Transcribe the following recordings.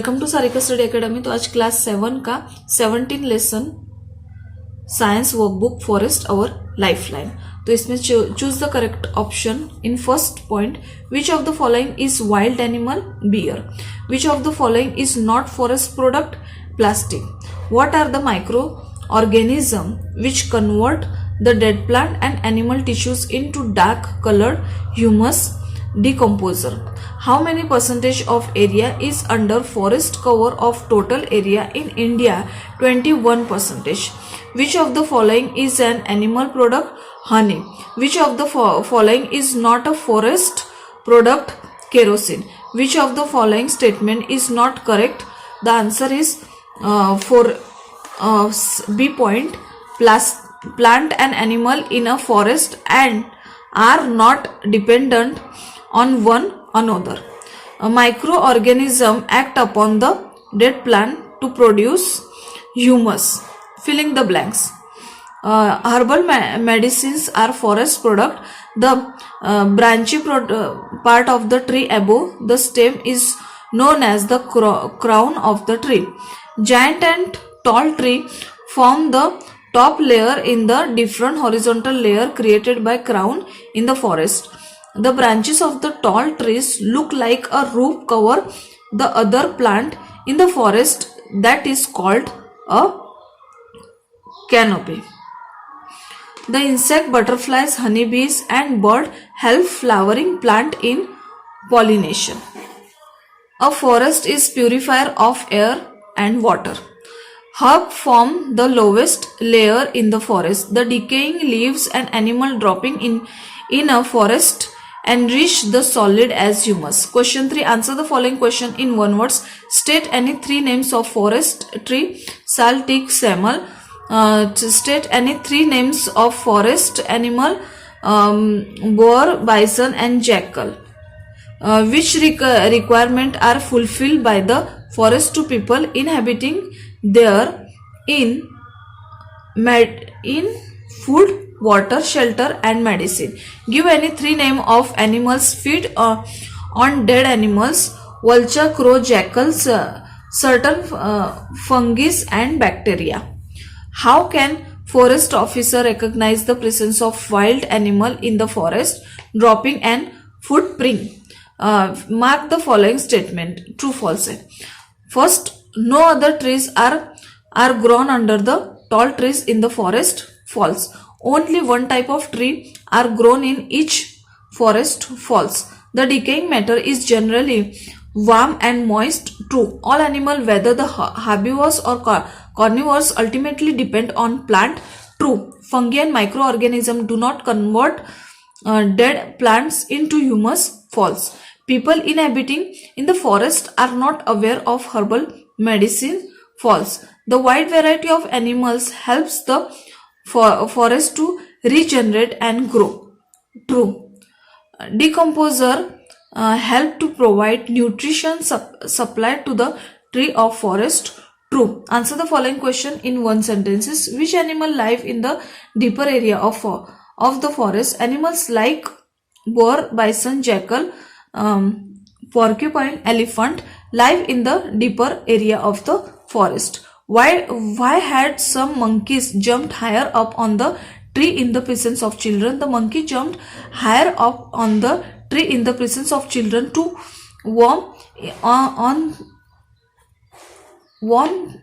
Welcome to Sarika study academy. तो आज class 7 का 17 lesson science workbook forest our lifeline. तो इसमें choose the correct option in first point. Which of the following is wild animal? Bear. Which of the following is not forest product? Plastic. What are the micro organism which convert the dead plant and animal tissues into dark colored humus decomposer? How many percentage of area is under forest cover of total area in India? 21%. Which of the following is an animal product? Honey. Which of the following is not a forest product? Kerosene. Which of the following statement is not correct? The answer is for B point. Plant and animal in a forest and are not dependent on one another. A microorganism act upon the dead plant to produce humus. Filling the blanks. Herbal medicines are forest product. The branchy part of the tree above the stem is known as the crown of the tree. Giant and tall tree form the top layer in the different horizontal layer created by crown in the forest. The branches of the tall trees look like a roof cover the other plant in the forest, that is called a canopy. The insect, butterflies, honeybees and bird help flowering plant in pollination. A forest is purifier of air and water. Herb form the lowest layer in the forest. The decaying leaves and animal dropping in a forest enrich the solid as humus. Question 3. Answer the following question in one word. State any 3 names of forest tree. Sal, teak, samel. State any 3 names of forest animal. Boar, bison and jackal. Which requirement are fulfilled by the forest to people inhabiting there in food, water, shelter and medicine? Give any 3 name of animals feed on dead animals. Vulture, crow, jackals, certain fungus and bacteria. How can forest officer recognize the presence of wild animal in the forest? Dropping an footprint. Mark the following statement true, false. First, no other trees are grown under the tall trees in the forest. False. Only one type of tree are grown in each forest. False. The decaying matter is generally warm and moist. True. All animals, whether the herbivores or carnivores, ultimately depend on plant. True. Fungi and microorganisms do not convert dead plants into humus. False. People inhabiting in the forest are not aware of herbal medicine. False. The wide variety of animals helps the forest to regenerate and grow. True. Decomposer help to provide nutrition supply to the tree of forest. True. Answer the following question in one sentence. Which animal live in the deeper area of the forest? Animals like boar, bison, jackal, porcupine, elephant live in the deeper area of the forest. Why had some monkeys jumped higher up on the tree in the presence of children? The monkey jumped higher up on the tree in the presence of children to warn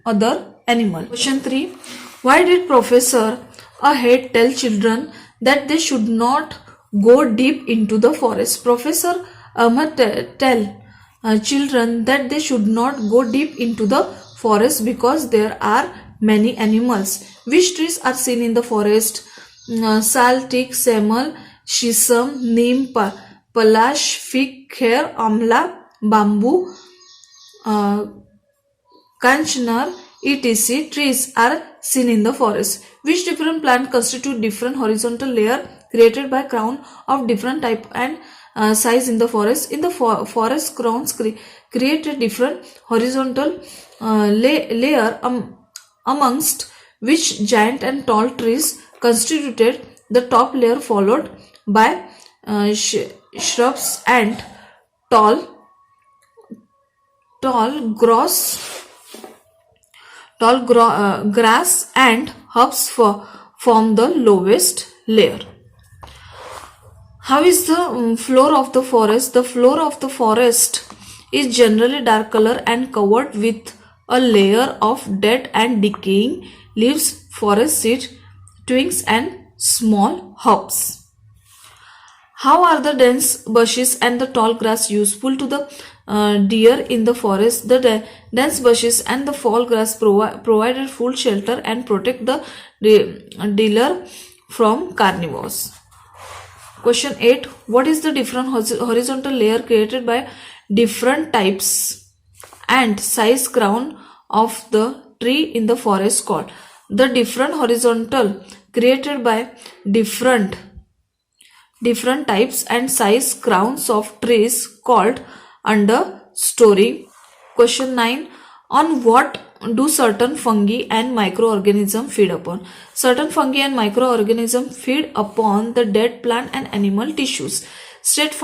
other animal. Question 3. Why did Professor Ahead tell children that they should not go deep into the forest? Professor Ahmed tell children that they should not go deep into the forest because there are many animals. Which trees are seen in the forest? Sal, teak, samel, shisam, neem, palash, fig, kher, amla, bamboo, kanchnar, etc. trees are seen in the forest. Which different plant constitute different horizontal layer created by crown of different type and size in the forest? In the forest, crowns create a different horizontal layer amongst which giant and tall trees constituted the top layer, followed by shrubs and tall tall grass and herbs form the lowest layer. How is the floor of the forest? The floor of the forest is generally dark color and covered with a layer of dead and decaying leaves, forest seed, twigs and small herbs. How are the dense bushes and the tall grass useful to the deer in the forest? The dense bushes and the tall grass provided full shelter and protect the deer from carnivores. Question 8. What is the different horizontal layer created by different types and size crown of the tree in the forest called? The different horizontal created by different types and size crowns of trees called understory. Question 9. On what do certain fungi and microorganisms feed upon? Certain fungi and microorganisms feed upon the dead plant and animal tissues. State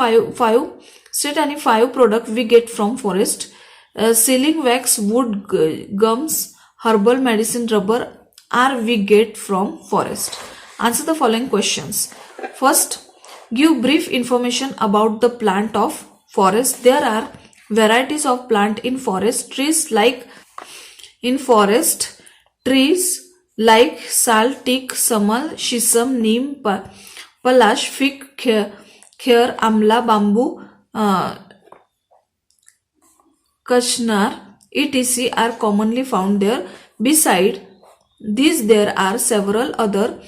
any five products we get from forest. Sealing wax, wood, gums, herbal medicine, rubber are we get from forest. Answer the following questions. First, give brief information about the plant of forest. There are varieties of plant in forest. Trees like sal, teak, samal, shisam, neem, palash, fig, kher, amla, bamboo, kashnar, etc. are commonly found there. Beside these, there are several other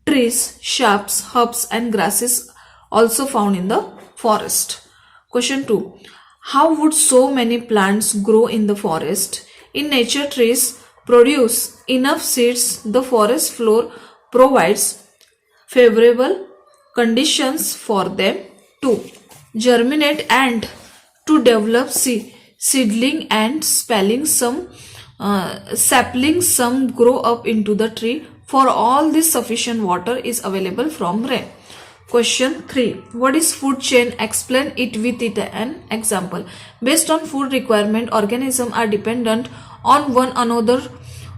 trees, shrubs, herbs and grasses also found in the forest. Question 2. How would so many plants grow in the forest? In nature, trees produce enough seeds. The forest floor provides favorable conditions for them to germinate and to develop seedling and saplings. Some grow up into the tree. For all this, sufficient water is available from rain. Question 3. What is food chain? Explain it with an example. Based on food requirement, organisms are dependent on one another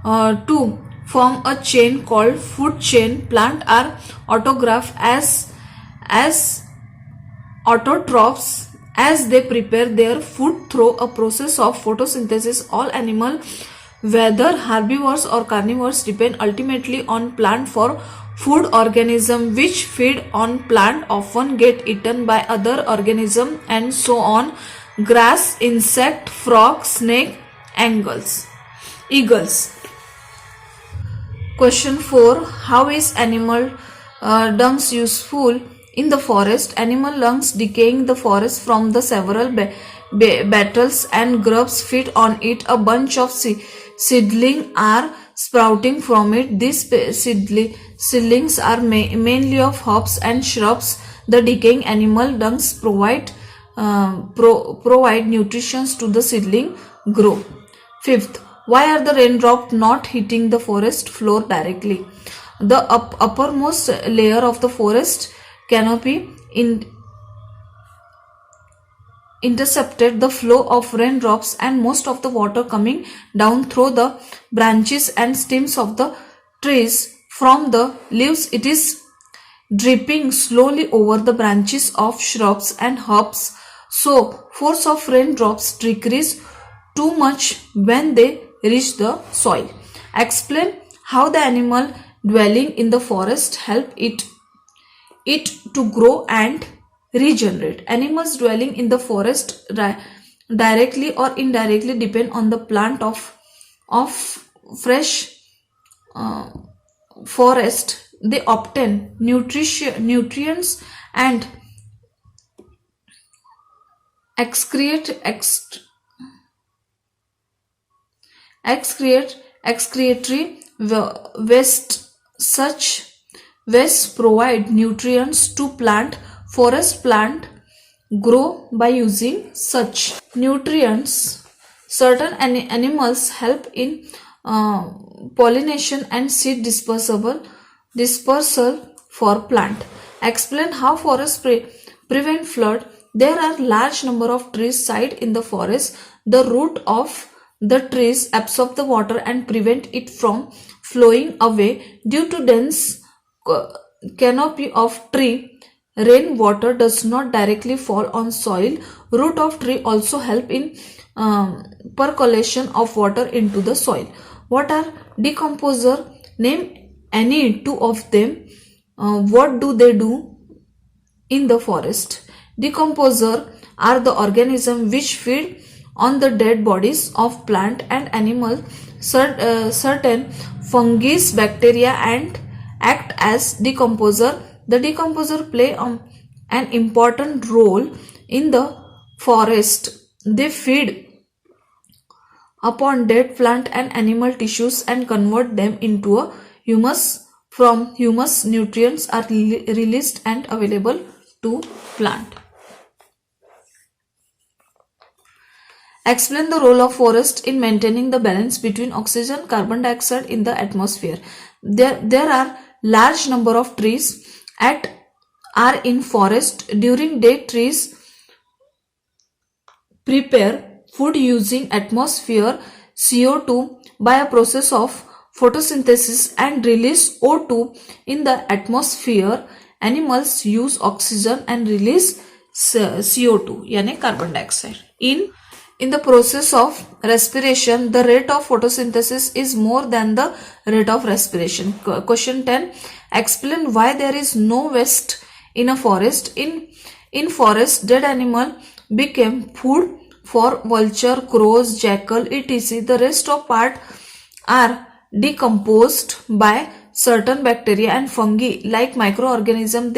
to form a chain called food chain. Plants are autotroph as autotrophs as they prepare their food through a process of photosynthesis. All animals, whether herbivores or carnivores, depend ultimately on plant for food. Organisms which feed on plant often get eaten by other organisms and so on. Grass, insect, frog, snake, eagles. Question 4. How is animal dung useful in the forest? Animal lungs decaying the forest from the several beetles and grubs feed on it. A bunch of seedlings are sprouting from it. These seedlings are mainly of herbs and shrubs. The decaying animal dungs provide nutrition to the seedling grow. 5th. Why are the raindrops not hitting the forest floor directly? The uppermost layer of the forest canopy intercepted the flow of raindrops and most of the water coming down through the branches and stems of the trees. From the leaves, it is dripping slowly over the branches of shrubs and herbs. So, force of raindrops decrease too much when they reach the soil. Explain how the animal dwelling in the forest help it to grow and regenerate. Animals dwelling in the forest directly or indirectly depend on the plant of fresh forest. They obtain nutrients and excretory waste. Such waste provide nutrients to plant. Forest plant grow by using such nutrients. Certain animals help in pollination and seed dispersal for plant. Explain how forests prevent flood. There are large number of trees side in the forest. The root of the trees absorb the water and prevent it from flowing away due to dense canopy of tree. Rainwater does not directly fall on soil. Root of tree also help in percolation of water into the soil. What are decomposer? Name any two of them. What do they do in the forest? Decomposer are the organisms which feed on the dead bodies of plant and animal. Certain fungi, bacteria and act as decomposer. The decomposer play an important role in the forest. They feed upon dead plant and animal tissues and convert them into a humus. From humus, nutrients are released and available to plant. Explain the role of forest in maintaining the balance between oxygen and carbon dioxide in the atmosphere. There are large number of trees are in forest. During day, trees prepare food using atmosphere CO2 by a process of photosynthesis and release O2 in the atmosphere. Animals use oxygen and release CO2 यानी carbon dioxide. In the process of respiration, the rate of photosynthesis is more than the rate of respiration. Question 10. Explain why there is no waste in a forest. In forest, dead animal became food for vulture, crows, jackal, etc. The rest of part are decomposed by certain bacteria and fungi like microorganisms.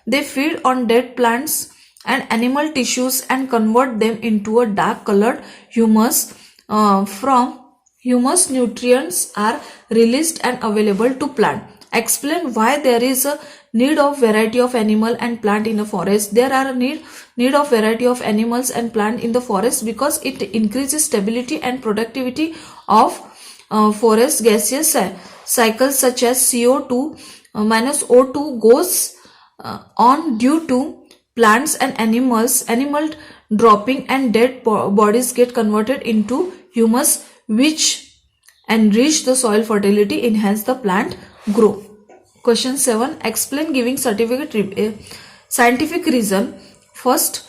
They feed on dead plants and animal tissues and convert them into a dark colored humus. From humus, nutrients are released and available to plant. Explain why there is a need of variety of animal and plant in a forest. There are a need of variety of animals and plant in the forest because it increases stability and productivity of forest gaseous cycles such as CO2 minus O2 goes on due to plants and animal dropping and dead bodies get converted into humus which enrich the soil fertility, enhance the plant growth. Question 7. Explain giving scientific reason. First,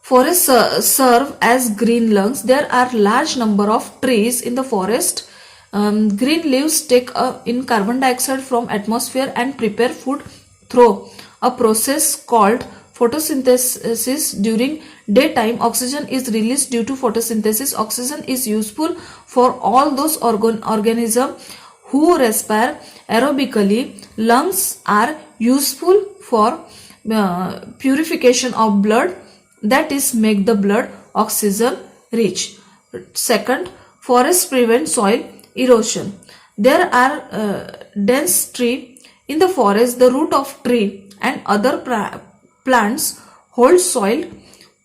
forests serve as green lungs. There are large number of trees in the forest. Green leaves take in carbon dioxide from atmosphere and prepare food through a process called photosynthesis. During daytime, oxygen is released due to photosynthesis. Oxygen is useful for all those organisms who respire aerobically. Lungs are useful for purification of blood, that is make the blood oxygen rich. Second, forests prevent soil erosion. There are dense tree in the forest. The root of tree and other plants hold soil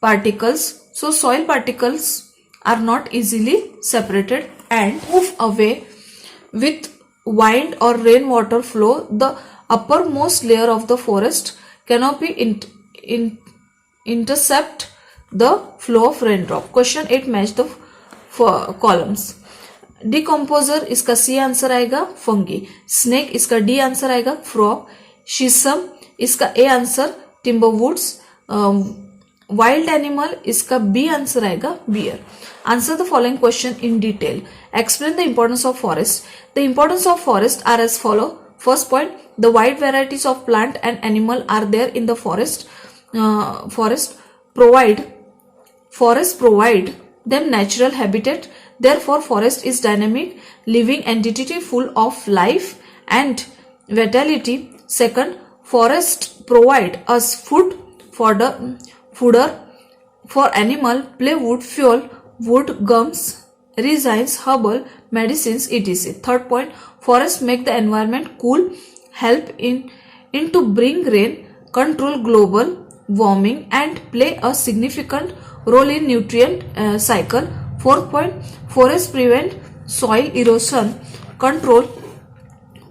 particles, so soil particles are not easily separated and move away with wind or rainwater flow. The uppermost layer of the forest canopy intercept the flow of raindrop. Question 8. Match the columns. Decomposer इसका C answer आएगा, fungi. Snake इसका D answer आएगा, frog. Sheesham इसका A answer, timberwoods. Wild animal इसका B answer आएगा, bear. Answer the following question in detail. Explain the importance of forest. The importance of forest are as follow. First point, the wide varieties of plant and animal are there in the forest. Forests provide them natural habitat. Therefore, forest is dynamic, living entity full of life and vitality. Second, forests provide us food fodder for animal, plywood, fuel, wood, gums, resins, herbal medicines, etc. Third point, forests make the environment cool, help in to bring rain, control global warming and play a significant role in nutrient cycle. Fourth point, forests prevent soil erosion, control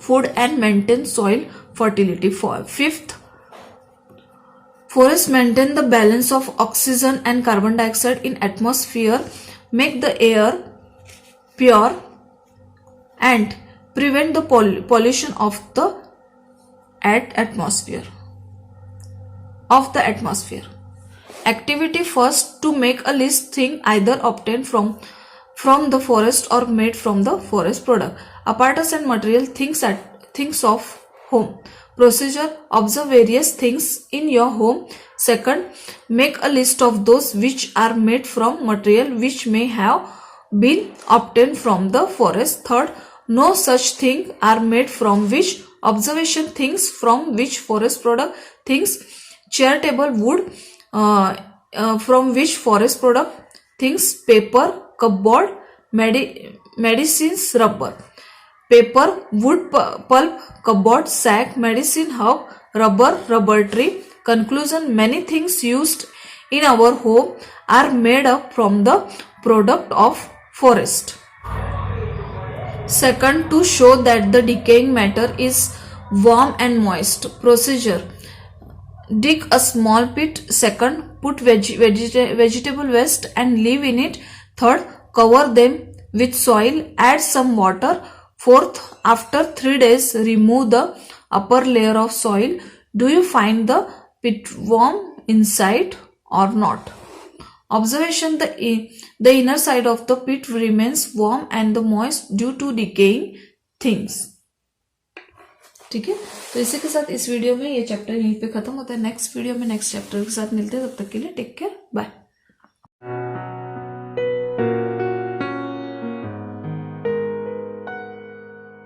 food and maintain soil fertility. Fifth, Forests maintain the balance of oxygen and carbon dioxide in atmosphere, make the air pure, and prevent the pollution of the atmosphere. Activity first, to make a list thing either obtained from the forest or made from the forest product. Apparatus and material, things of home. Procedure, observe various things in your home. Second, make a list of those which are made from material which may have been obtained from the forest. Third, no such thing are made from which. Observation, things from which forest product. Things, chair, table, wood, from which forest product. Things, paper, cupboard, medicines, rubber. Paper, wood, pulp, cupboard, sack, medicine, herb, rubber tree. Conclusion, many things used in our home are made up from the product of forest. Second, to show that the decaying matter is warm and moist. Procedure, dig a small pit. Second, put vegetable waste and leave in it. Third, cover them with soil, add some water. Fourth, after 3 days, remove the upper layer of soil. Do you find the pit warm inside or not? Observation, the inner side of the pit remains warm and the moist due to decaying things. ठीक है, तो इसी के साथ इस video में ये chapter यहीं पे खत्म होता है. नेक्स्ट वीडियो में नेक्स्ट चैप्टर के साथ मिलते हैं. तब तक के लिए टेक केयर, बाय.